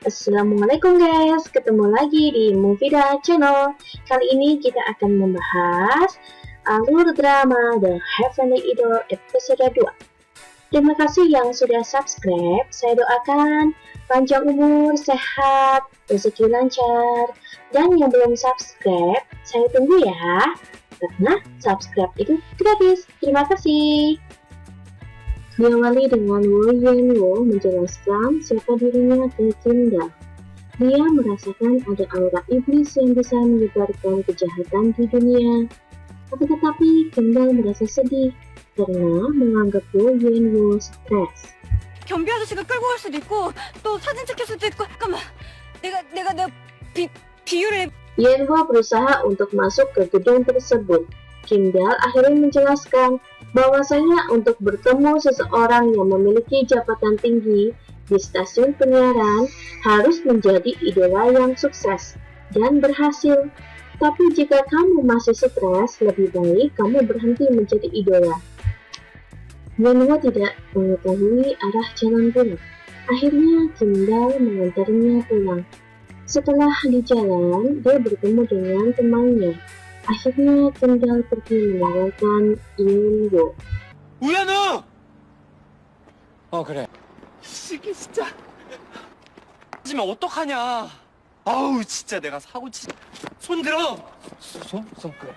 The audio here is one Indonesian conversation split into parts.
Assalamualaikum guys, ketemu lagi di Movida Channel. Kali ini kita akan membahas alur drama The Heavenly Idol episode 2. Terima kasih yang sudah subscribe. Saya doakan panjang umur, sehat, rezeki lancar. Dan yang belum subscribe, saya tunggu ya. Karena subscribe itu gratis. Terima kasih. Diawali dengan Woo Yeon-woo menjelaskan siapa dirinya ke Kim-dal. Dia merasakan ada aura iblis yang bisa menyebarkan kejahatan di dunia. Akan tetapi Kim-dal merasa sedih karena menganggap Woo Yeon-woo stres. 경비 아저씨가 끌고 갈 수도 있고 또 사진 찍힐 수도 있고 잠깐만 내가 비유를 Yeon-woo berusaha untuk masuk ke gedung tersebut. Kim-dal akhirnya menjelaskan bahwasanya untuk bertemu seseorang yang memiliki jabatan tinggi di stasiun penyiaran harus menjadi idola yang sukses dan berhasil. Tapi jika kamu masih stres, lebih baik kamu berhenti menjadi idola. Yeon-woo tidak mengetahui arah jalan pulang. Akhirnya Kim-dal mengantarnya pulang. Setelah di jalan, dia bertemu dengan temannya. Akhirnya Kim-dal pergi meninggalkan Yeon-woo. 우야 너! 그래. 이게 진짜. 하지만 어떡하냐. 아우 진짜 내가 사고 손 들어. 손 그래.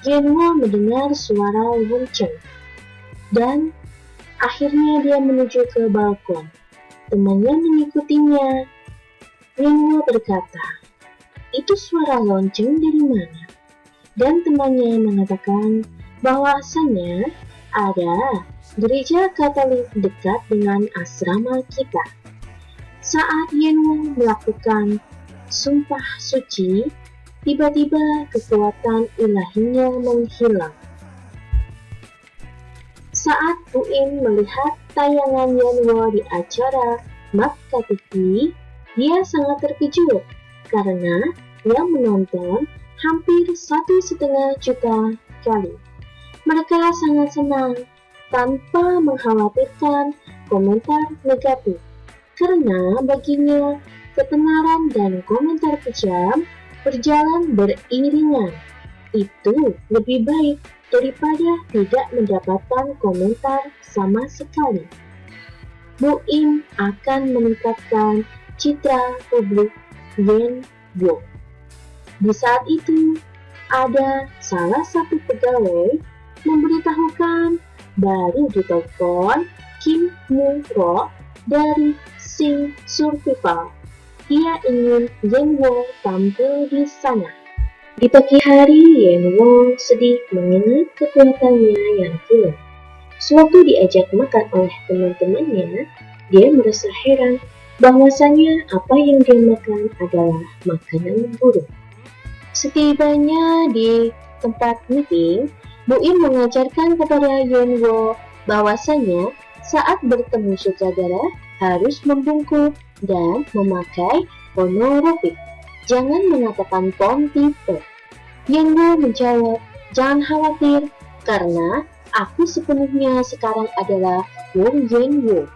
Yeon-woo mendengar suara lonceng dan akhirnya dia menuju ke balkon. Temannya mengikutinya. Yeon-woo berkata, "Itu suara lonceng dari mana?" Dan temannya mengatakan bahwasanya ada gereja Katolik dekat dengan asrama kita. Saat Yeon-woo melakukan sumpah suci, tiba-tiba kekuatan ilahinya menghilang. Saat Buin melihat tayangan Yeon-woo di acara Makka TV, dia sangat terkejut karena yang menonton hampir 1,5 juta kali. Mereka sangat senang tanpa mengkhawatirkan komentar negatif, karena baginya ketenaran dan komentar kejam berjalan beriringan. Itu lebih baik daripada tidak mendapatkan komentar sama sekali. Buin akan meningkatkan citra publik Yeon-woo. Di saat itu, ada salah satu pegawai memberitahukan baru ditelepon Kim Moo-ro dari Sing Survival. Dia ingin Yeon-woo tampil di sana. Di pagi hari, Yeon-woo sedih mengingat kekuatannya yang hilang. Sewaktu diajak makan oleh teman-temannya, dia merasa heran bahwasanya apa yang dia makan adalah makanan burung. Setibanya di tempat meeting, Buin mengajarkan kepada Yeon-woo bahwasanya saat bertemu sutradara harus membungkuk dan memakai ponorotik. Jangan mengatakan pontipe. Yeon-woo menjawab, "Jangan khawatir, karena aku sepenuhnya sekarang adalah Woo Yeon-woo."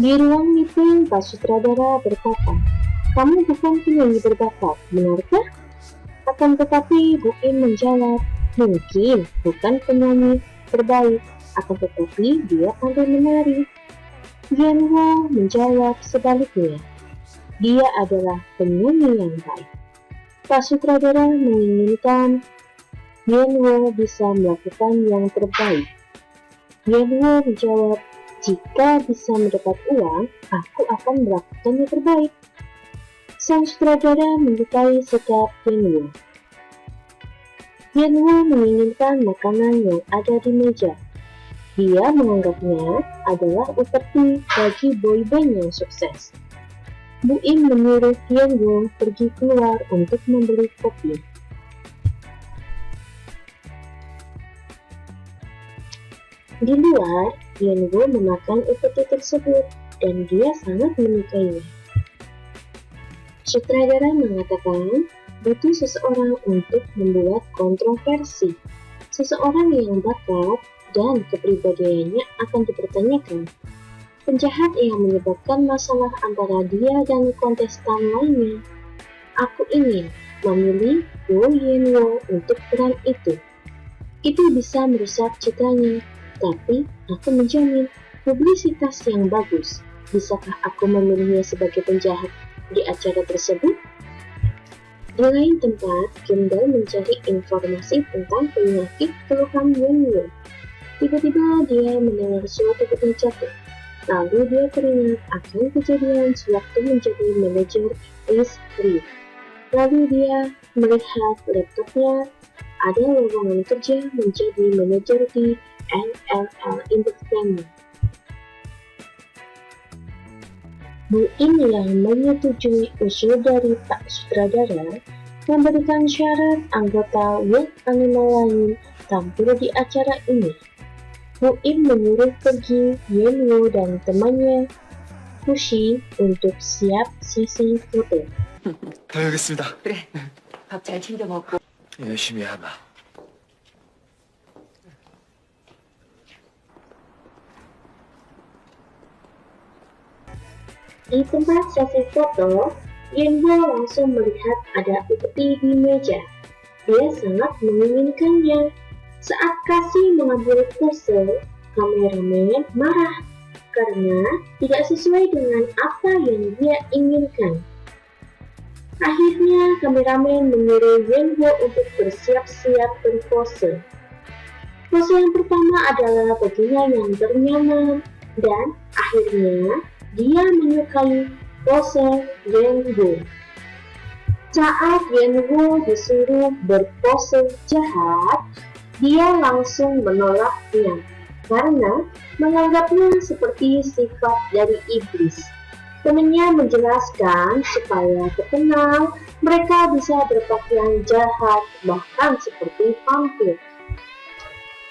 Di ruang meeting, Pak Sutradara berkata, "Kamu bukan penyanyi berbakat, benarkah?" Akan tetapi Buin menjawab, "Mungkin bukan penyanyi terbaik, akan tetapi dia pandai menari." Yeon-woo menjawab sebaliknya, "Dia adalah penyanyi yang baik." Pak Sutradara menginginkan Yeon-woo bisa melakukan yang terbaik. Yeon-woo menjawab, "Jika bisa mendapat uang, aku akan melakukan yang terbaik." Sang sutradara menyukai sikap Yeon-woo. Yeon-woo menginginkan makanan yang ada di meja. Dia menganggapnya adalah upeti bagi boyband yang sukses. Buin menyuruh Yeon-woo pergi keluar untuk membeli kopi. Di luar, Yeon-woo memakan upeti tersebut dan dia sangat menyukainya. Sutradara mengatakan butuh seseorang untuk membuat kontroversi. Seseorang yang bakat dan kepribadiannya akan dipertanyakan. penjahat yang menyebabkan masalah antara dia dan kontestan lainnya. Aku ingin memilih Woo Yen-woo untuk peran itu. Itu bisa merusak citranya, tapi aku menjamin publisitas yang bagus. Bisakah aku memilihnya sebagai penjahat di acara tersebut? Di lain tempat, Kim-dal mencari informasi tentang penyakit keluhan Yen-woo. Tiba-tiba dia mendengar suatu benda jatuh. Lalu dia teringat akan kejadian sewaktu menjadi manajer East Street. Lalu dia melihat laptopnya, ada lowongan kerja menjadi manajer di NLL Entertainment. Bu In yang menyetujui usul dari Pak Sutradara memberikan syarat anggota World Animal lain tampil di acara ini. Bu In menyuruh pergi Yen-woo dan temannya Fushi untuk siap sesi foto. 다녀오겠습니다. 그래. 밥 잘 챙겨 먹고. 열심히 하마. Di tempat sesi foto, Yen-woo langsung melihat ada upeti di meja. Dia sangat menginginkannya. Saat Kasih mengambil pose, kameramen marah karena tidak sesuai dengan apa yang dia inginkan. Akhirnya, kameramen menyuruh Yen-woo untuk bersiap-siap berpose. Pose yang pertama adalah baginya yang ternyaman, dan akhirnya dia menyukai pose Yen-woo. Saat Yen-woo disuruh berpose jahat, dia langsung menolaknya karena menganggapnya seperti sifat dari iblis. Temannya menjelaskan supaya terkenal, mereka bisa berpakaian jahat, bahkan seperti vampir.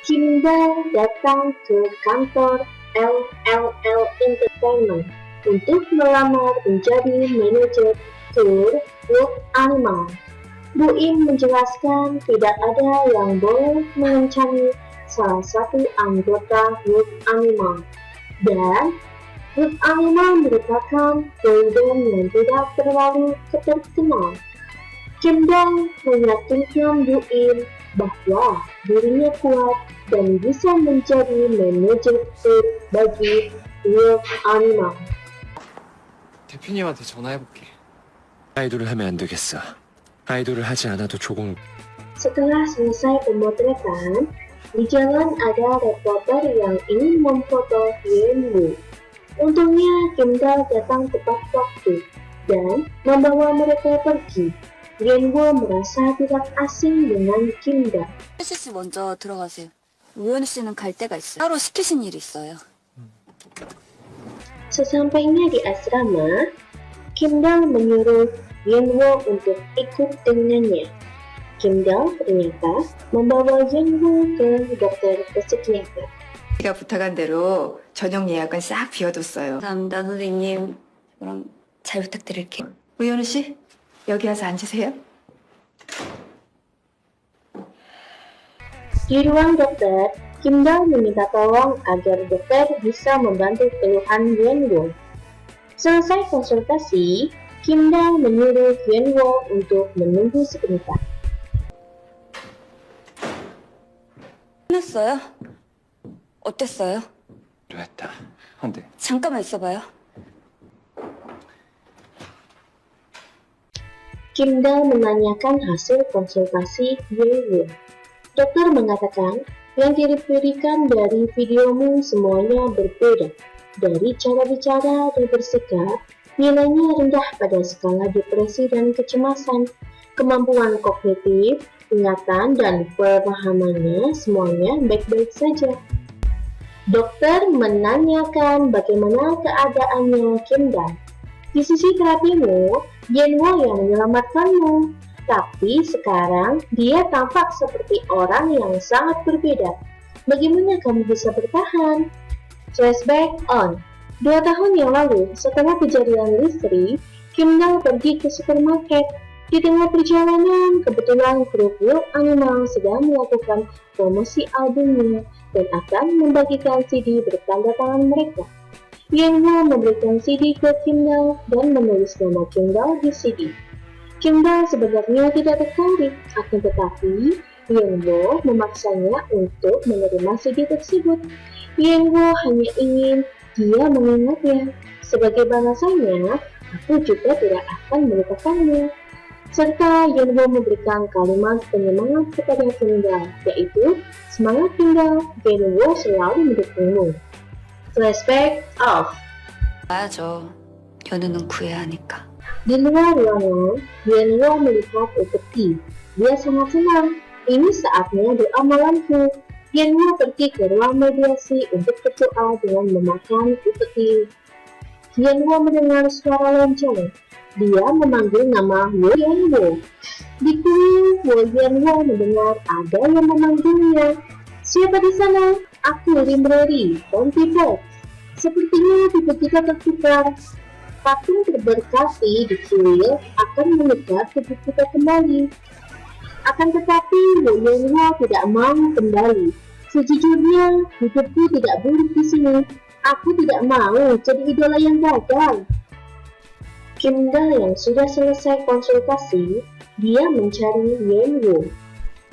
Kim-dal datang ke kantor LLL Entertainment untuk melamar menjadi manajer tour World Animal. Bu In menjelaskan tidak ada yang boleh mengancami salah satu anggota World Animal, dan World Animal merupakan boyband yang tidak terlalu terkenal. Kim-dal meyakinkan Bu In bahwa dirinya kuat dan bisa menjadi manajer tour bagi World Animal. 대표님한테 전화해볼게. 아이돌을 하면 안 되겠어. 아이돌을 하지 않아도 조금. Setelah selesai pemotretan, di jalan ada reporter yang ingin memfoto Yen-woo. Untungnya Kim-dal datang tepat waktu dan membawa mereka pergi. Yen-woo merasa tidak asing dengan Kim-dal. 혜시 씨 먼저 들어가세요. 우연희 씨는 갈 데가 있어요. 따로 시키신 일이 있어요. Sesampainya di asrama, Kim-dal menyuruh Yen-woo untuk ikut dengannya. Kim-dal ternyata membawa Yen-woo ke dokter psikiater. 제가 부탁한 대로 저녁 예약은 싹 비워뒀어요. 감사합니다, 선생님. 그럼 잘 부탁드릴게요. 우연우 씨, 여기 와서 앉으세요. Di ruang dokter, Kim-dal meminta tolong agar dokter bisa membantu keluhan Yen-woo. Selesai konsultasi, Kim-dal menyuruh Yen-woo untuk menunggu sebentar. 끝났어요? 어땠어요? 했다. 근데 잠깐만 있어봐요. Kim-dal menanyakan hasil konsultasi Yen-woo. Dokter mengatakan, yang diberikan dari videomu semuanya berbeda. Dari cara bicara dan bersikap, nilainya rendah pada skala depresi dan kecemasan. Kemampuan kognitif, ingatan, dan pemahamannya semuanya baik-baik saja. Dokter menanyakan bagaimana keadaannya Kim-dal. Di sisi terapimu, Yen-woo yang menyelamatkanmu. Tapi sekarang dia tampak seperti orang yang sangat berbeda. Bagaimana kamu bisa bertahan? Flashback on. 2 tahun yang lalu, setelah kejadian listrik, Kim-dal pergi ke supermarket. Di tengah perjalanan, kebetulan grup World Animal sedang melakukan promosi albumnya dan akan membagikan CD bertanda tangan mereka. Yenwo memberikan CD ke Kimdal dan menulis nama Kimdal di CD. Kimdal sebenarnya tidak tertarik, akan tetapi Yenwo memaksanya untuk menerima CD tersebut. Yenwo hanya ingin dia mengingatnya. Sebagai balasannya, aku juga tidak akan melupakannya. Serta Yenwo memberikan kalimat penyemangat kepada Kimdal, yaitu semangat Kimdal, Yenwo selalu mendukungmu. Flashback off. 봐야죠. 연우는 구해야 하니까. Di luar ruangan, Yenwo melihat upeti. Dia sangat senang. Ini saatnya doa malamku. Yenwo pergi ke ruang mediasi untuk berdoa dengan memakan upeti. Yenwo mendengar suara lonceng. Dia memanggil nama Wo Yenwo. Di kuil, Wo Yenwo mendengar ada yang memanggilnya. Siapa di sana? Aku Rimreri, Pontifex. Sepertinya tiba-tiba tertukar. Patung berberkati di kuil akan menyebar tubuh kita kembali. Akan tetapi, Wo Yenwo tidak mau kembali. Sejujurnya, hidupku tidak buruk di sini. Aku tidak mau jadi idola yang gagal. Kimdal yang sudah selesai konsultasi, dia mencari Yenwo.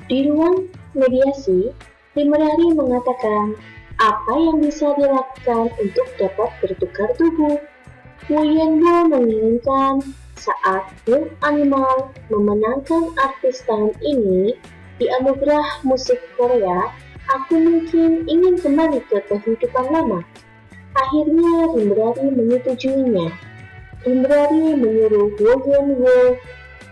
Di ruang mediasi, Rimreri mengatakan apa yang bisa dilakukan untuk dapat bertukar tubuh. Wo Yenwo menginginkan saat Young Animal memenangkan artis tahun ini di anugerah musik Korea, aku mungkin ingin kembali ke kehidupan lama. Akhirnya Rimreri menyetujuinya. Rimreri menyuruh Wo Yenwo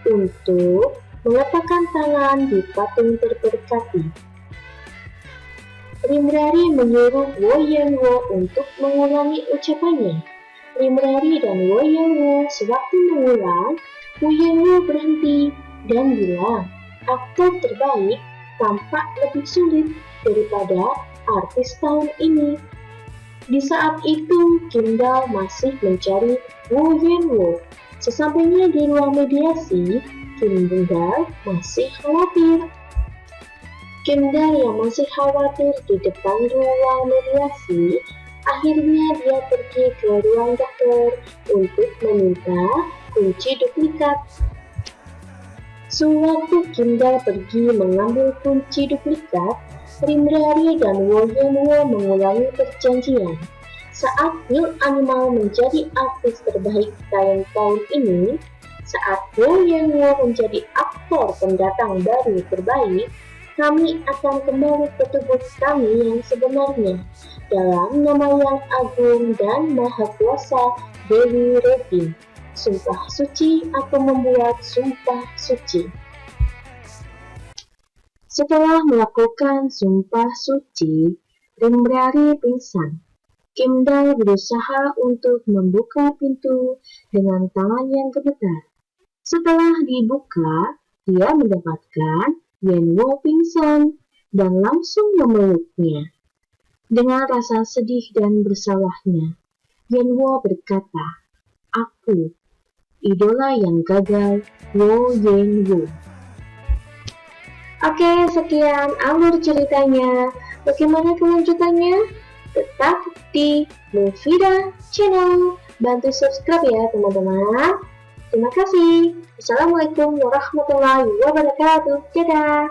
untuk meletakkan tangan di patung terberkati. Rimreri menyuruh Wo Yenwo untuk mengulangi ucapannya. Rimreri dan Wo Yenwo sewaktu mengulang, Wo Yenwo berhenti dan bilang, aktor terbaik tampak lebih sulit daripada artis tahun ini. Di saat itu, Kimdal masih mencari Wo Yenwo. Sesampainya di ruang mediasi, Kimdal masih khawatir. Kimdal yang masih khawatir di depan ruang mediasi, akhirnya dia pergi ke ruang dokter untuk meminta kunci duplikat. Sewaktu Kimdal pergi mengambil kunci duplikat, Rimreri dan Wo Yenwo mengulangi perjanjian. Saat Young Animal menjadi artis terbaik tahun ini, saat Wo Yenwo menjadi aktor pendatang baru terbaik, kami akan kembali ke tubuh kami yang sebenarnya, dalam nama yang agung dan maha kuasa Dewi Revi. Sumpah suci atau membuat sumpah suci. Setelah melakukan sumpah suci, Rimreri pingsan. Kimdal berusaha untuk membuka pintu dengan tangan yang gemetar. Setelah dibuka, dia mendapatkan Yenwo pingsan dan langsung memeluknya. Dengan rasa sedih dan bersalahnya, Yenwo berkata, aku, idola yang gagal, Wo Yenwo. Oke, sekian alur ceritanya. Bagaimana kelanjutannya? Tetap di Movida Channel. Bantu subscribe ya teman-teman. Terima kasih. Assalamualaikum warahmatullahi wabarakatuh. Dadah.